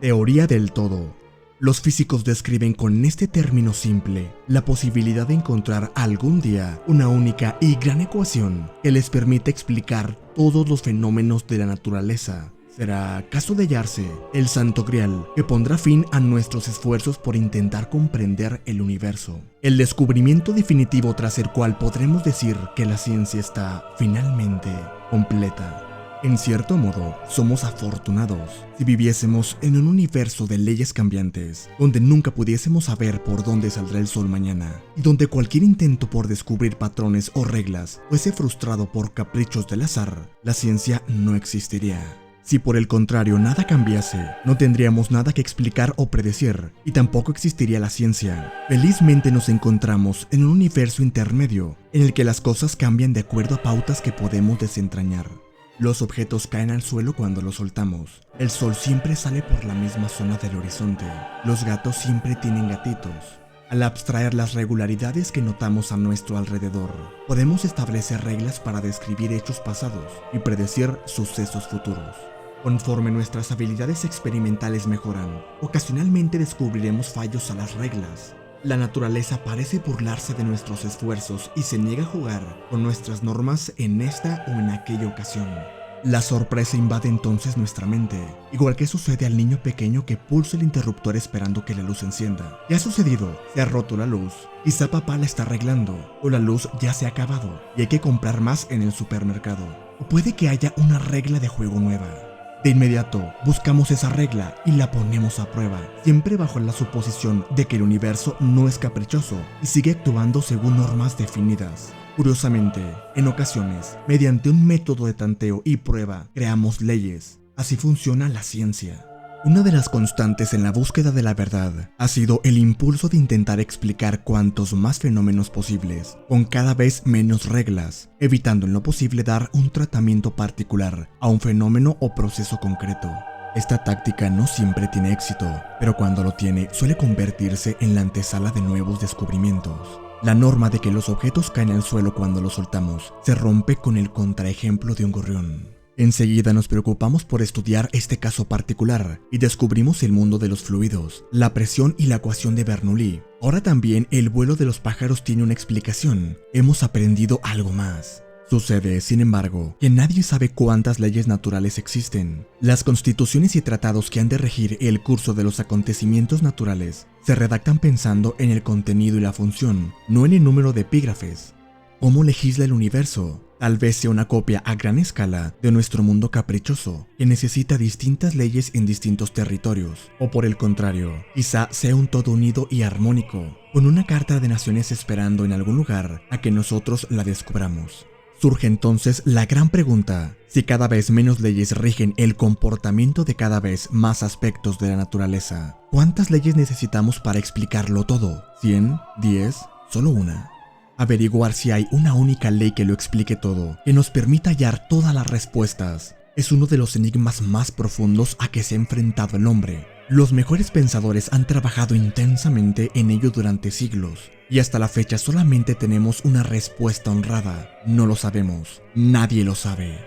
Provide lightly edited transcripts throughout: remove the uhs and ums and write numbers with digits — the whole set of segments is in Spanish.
Teoría del todo. Los físicos describen con este término simple la posibilidad de encontrar algún día una única y gran ecuación que les permita explicar todos los fenómenos de la naturaleza. Será caso de hallarse el santo grial que pondrá fin a nuestros esfuerzos por intentar comprender el universo. El descubrimiento definitivo tras el cual podremos decir que la ciencia está finalmente completa. En cierto modo, somos afortunados si viviésemos en un universo de leyes cambiantes, donde nunca pudiésemos saber por dónde saldrá el sol mañana, y donde cualquier intento por descubrir patrones o reglas fuese frustrado por caprichos del azar. La ciencia no existiría. Si por el contrario nada cambiase, no tendríamos nada que explicar o predecir, y tampoco existiría la ciencia. Felizmente nos encontramos en un universo intermedio, en el que las cosas cambian de acuerdo a pautas que podemos desentrañar. Los objetos caen al suelo cuando los soltamos. El sol siempre sale por la misma zona del horizonte. Los gatos siempre tienen gatitos. Al abstraer las regularidades que notamos a nuestro alrededor, podemos establecer reglas para describir hechos pasados y predecir sucesos futuros. Conforme nuestras habilidades experimentales mejoran, ocasionalmente descubriremos fallos a las reglas. La naturaleza parece burlarse de nuestros esfuerzos y se niega a jugar con nuestras normas en esta o en aquella ocasión. La sorpresa invade entonces nuestra mente, igual que sucede al niño pequeño que pulsa el interruptor esperando que la luz se encienda. ¿Qué ha sucedido? Se ha roto la luz. Quizá papá la está arreglando, o la luz ya se ha acabado y hay que comprar más en el supermercado. O puede que haya una regla de juego nueva. De inmediato, buscamos esa regla y la ponemos a prueba, siempre bajo la suposición de que el universo no es caprichoso y sigue actuando según normas definidas. Curiosamente, en ocasiones, mediante un método de tanteo y prueba, creamos leyes. Así funciona la ciencia. Una de las constantes en la búsqueda de la verdad ha sido el impulso de intentar explicar cuantos más fenómenos posibles, con cada vez menos reglas, evitando en lo posible dar un tratamiento particular a un fenómeno o proceso concreto. Esta táctica no siempre tiene éxito, pero cuando lo tiene suele convertirse en la antesala de nuevos descubrimientos. La norma de que los objetos caen al suelo cuando los soltamos se rompe con el contraejemplo de un gorrión. Enseguida nos preocupamos por estudiar este caso particular y descubrimos el mundo de los fluidos, la presión y la ecuación de Bernoulli. Ahora también el vuelo de los pájaros tiene una explicación. Hemos aprendido algo más. Sucede, sin embargo, que nadie sabe cuántas leyes naturales existen. Las constituciones y tratados que han de regir el curso de los acontecimientos naturales se redactan pensando en el contenido y la función, no en el número de epígrafes. ¿Cómo legisla el universo? Tal vez sea una copia a gran escala de nuestro mundo caprichoso, que necesita distintas leyes en distintos territorios. O por el contrario, quizá sea un todo unido y armónico, con una carta de naciones esperando en algún lugar a que nosotros la descubramos. Surge entonces la gran pregunta: si cada vez menos leyes rigen el comportamiento de cada vez más aspectos de la naturaleza, ¿cuántas leyes necesitamos para explicarlo todo? ¿100? ¿10? ¿Solo una? Averiguar si hay una única ley que lo explique todo, que nos permita hallar todas las respuestas, es uno de los enigmas más profundos a que se ha enfrentado el hombre. Los mejores pensadores han trabajado intensamente en ello durante siglos, y hasta la fecha solamente tenemos una respuesta honrada: no lo sabemos, nadie lo sabe.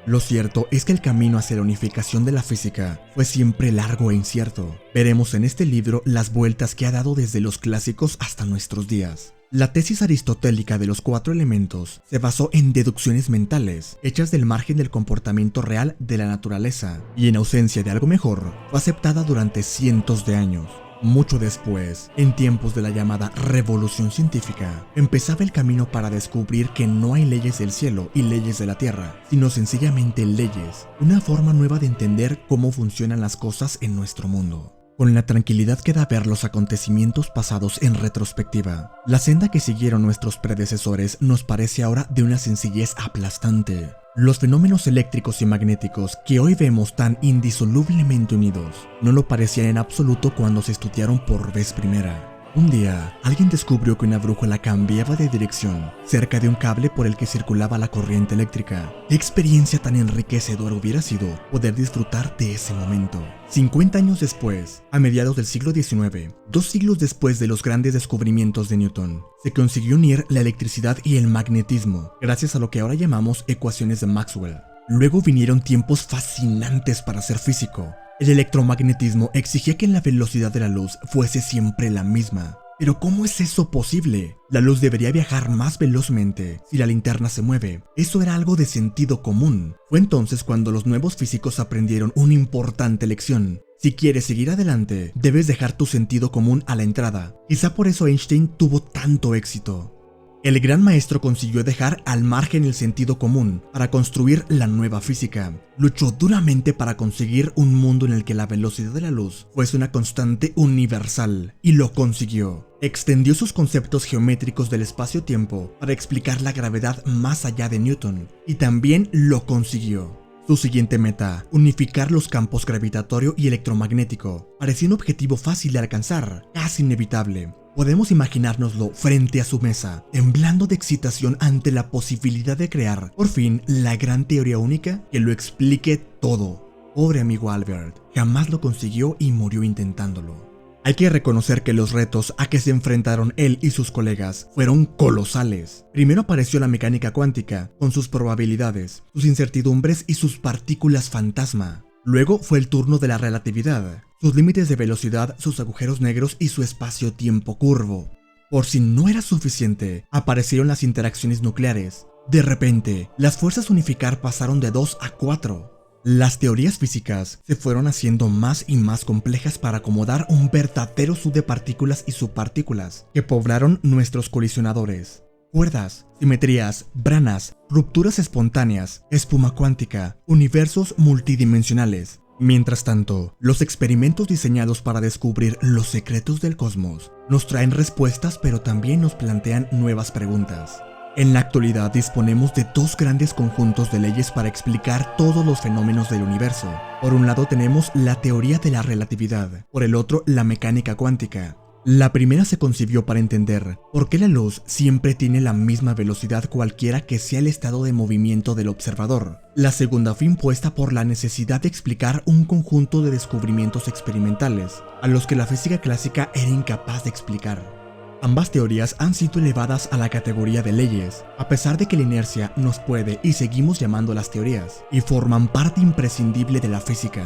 Lo cierto es que el camino hacia la unificación de la física fue siempre largo e incierto. Veremos en este libro las vueltas que ha dado desde los clásicos hasta nuestros días. La tesis aristotélica de los 4 elementos se basó en deducciones mentales, hechas del margen del comportamiento real de la naturaleza, y en ausencia de algo mejor, fue aceptada durante cientos de años. Mucho después, en tiempos de la llamada revolución científica, empezaba el camino para descubrir que no hay leyes del cielo y leyes de la tierra, sino sencillamente leyes, una forma nueva de entender cómo funcionan las cosas en nuestro mundo. Con la tranquilidad que da ver los acontecimientos pasados en retrospectiva, la senda que siguieron nuestros predecesores nos parece ahora de una sencillez aplastante. Los fenómenos eléctricos y magnéticos que hoy vemos tan indisolublemente unidos no lo parecían en absoluto cuando se estudiaron por vez primera. Un día, alguien descubrió que una brújula cambiaba de dirección cerca de un cable por el que circulaba la corriente eléctrica. ¿Qué experiencia tan enriquecedora hubiera sido poder disfrutar de ese momento? 50 años después, a mediados del siglo XIX, 2 siglos después de los grandes descubrimientos de Newton, se consiguió unir la electricidad y el magnetismo, gracias a lo que ahora llamamos ecuaciones de Maxwell. Luego vinieron tiempos fascinantes para ser físico. El electromagnetismo exigía que la velocidad de la luz fuese siempre la misma. Pero ¿cómo es eso posible? La luz debería viajar más velozmente si la linterna se mueve. Eso era algo de sentido común. Fue entonces cuando los nuevos físicos aprendieron una importante lección. Si quieres seguir adelante, debes dejar tu sentido común a la entrada. Quizá por eso Einstein tuvo tanto éxito. El gran maestro consiguió dejar al margen el sentido común para construir la nueva física. Luchó duramente para conseguir un mundo en el que la velocidad de la luz fuese una constante universal, y lo consiguió. Extendió sus conceptos geométricos del espacio-tiempo para explicar la gravedad más allá de Newton, y también lo consiguió. Su siguiente meta, unificar los campos gravitatorio y electromagnético, parecía un objetivo fácil de alcanzar, casi inevitable. Podemos imaginárnoslo frente a su mesa, temblando de excitación ante la posibilidad de crear, por fin, la gran teoría única que lo explique todo. Pobre amigo Albert, jamás lo consiguió y murió intentándolo. Hay que reconocer que los retos a que se enfrentaron él y sus colegas fueron colosales. Primero apareció la mecánica cuántica, con sus probabilidades, sus incertidumbres y sus partículas fantasma. Luego fue el turno de la relatividad, sus límites de velocidad, sus agujeros negros y su espacio-tiempo curvo. Por si no era suficiente, aparecieron las interacciones nucleares. De repente, las fuerzas unificar pasaron de 2 a 4. Las teorías físicas se fueron haciendo más y más complejas para acomodar un verdadero sub de partículas y subpartículas que poblaron nuestros colisionadores. Cuerdas, simetrías, branas, rupturas espontáneas, espuma cuántica, universos multidimensionales. Mientras tanto, los experimentos diseñados para descubrir los secretos del cosmos nos traen respuestas, pero también nos plantean nuevas preguntas. En la actualidad disponemos de dos grandes conjuntos de leyes para explicar todos los fenómenos del universo. Por un lado tenemos la teoría de la relatividad, por el otro la mecánica cuántica. La primera se concibió para entender por qué la luz siempre tiene la misma velocidad cualquiera que sea el estado de movimiento del observador. La segunda fue impuesta por la necesidad de explicar un conjunto de descubrimientos experimentales, a los que la física clásica era incapaz de explicar. Ambas teorías han sido elevadas a la categoría de leyes, a pesar de que la inercia nos puede y seguimos llamándolas teorías, y forman parte imprescindible de la física.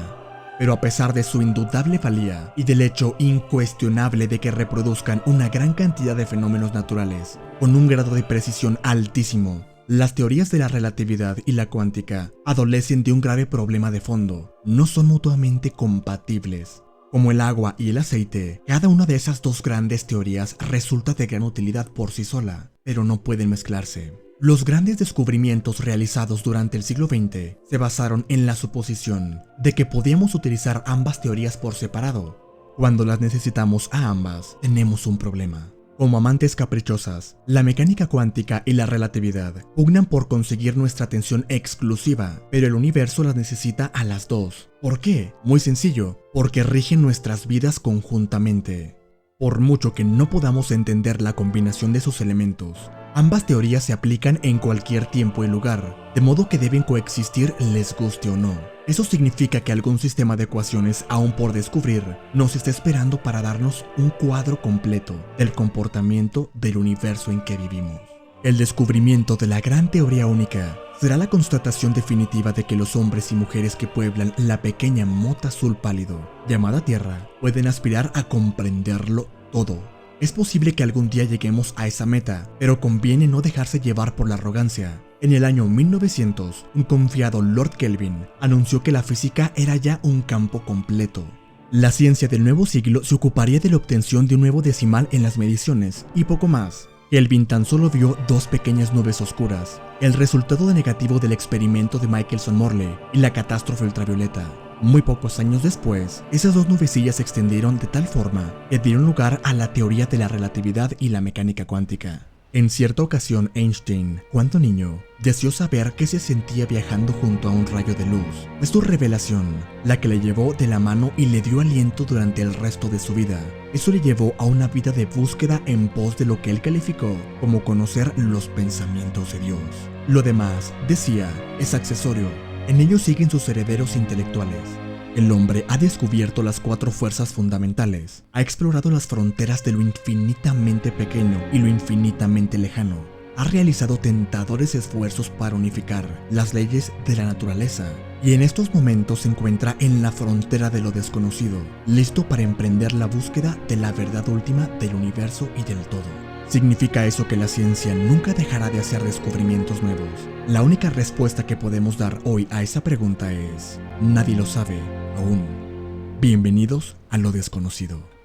Pero a pesar de su indudable valía y del hecho incuestionable de que reproduzcan una gran cantidad de fenómenos naturales, con un grado de precisión altísimo, las teorías de la relatividad y la cuántica adolecen de un grave problema de fondo: no son mutuamente compatibles. Como el agua y el aceite, cada una de esas dos grandes teorías resulta de gran utilidad por sí sola, pero no pueden mezclarse. Los grandes descubrimientos realizados durante el siglo XX se basaron en la suposición de que podíamos utilizar ambas teorías por separado. Cuando las necesitamos a ambas, tenemos un problema. Como amantes caprichosas, la mecánica cuántica y la relatividad pugnan por conseguir nuestra atención exclusiva, pero el universo las necesita a las dos. ¿Por qué? Muy sencillo, porque rigen nuestras vidas conjuntamente. Por mucho que no podamos entender la combinación de sus elementos, ambas teorías se aplican en cualquier tiempo y lugar, de modo que deben coexistir les guste o no. Eso significa que algún sistema de ecuaciones aún por descubrir nos está esperando para darnos un cuadro completo del comportamiento del universo en que vivimos. El descubrimiento de la gran teoría única será la constatación definitiva de que los hombres y mujeres que pueblan la pequeña mota azul pálido llamada Tierra pueden aspirar a comprenderlo todo. Es posible que algún día lleguemos a esa meta, pero conviene no dejarse llevar por la arrogancia. En el año 1900, un confiado Lord Kelvin anunció que la física era ya un campo completo. La ciencia del nuevo siglo se ocuparía de la obtención de un nuevo decimal en las mediciones, y poco más. Kelvin tan solo vio dos pequeñas nubes oscuras, el resultado negativo del experimento de Michelson-Morley y la catástrofe ultravioleta. Muy pocos años después, esas dos nubecillas se extendieron de tal forma que dieron lugar a la teoría de la relatividad y la mecánica cuántica. En cierta ocasión, Einstein, cuando niño, deseó saber qué se sentía viajando junto a un rayo de luz. Fue su revelación la que le llevó de la mano y le dio aliento durante el resto de su vida. Eso le llevó a una vida de búsqueda en pos de lo que él calificó como conocer los pensamientos de Dios. Lo demás, decía, es accesorio. En ello siguen sus herederos intelectuales. El hombre ha descubierto las 4 fuerzas fundamentales, ha explorado las fronteras de lo infinitamente pequeño y lo infinitamente lejano. ha realizado tentadores esfuerzos para unificar las leyes de la naturaleza y en estos momentos se encuentra en la frontera de lo desconocido, listo para emprender la búsqueda de la verdad última del universo y del todo. ¿Significa eso que la ciencia nunca dejará de hacer descubrimientos nuevos? La única respuesta que podemos dar hoy a esa pregunta es: nadie lo sabe aún. Bienvenidos a lo desconocido.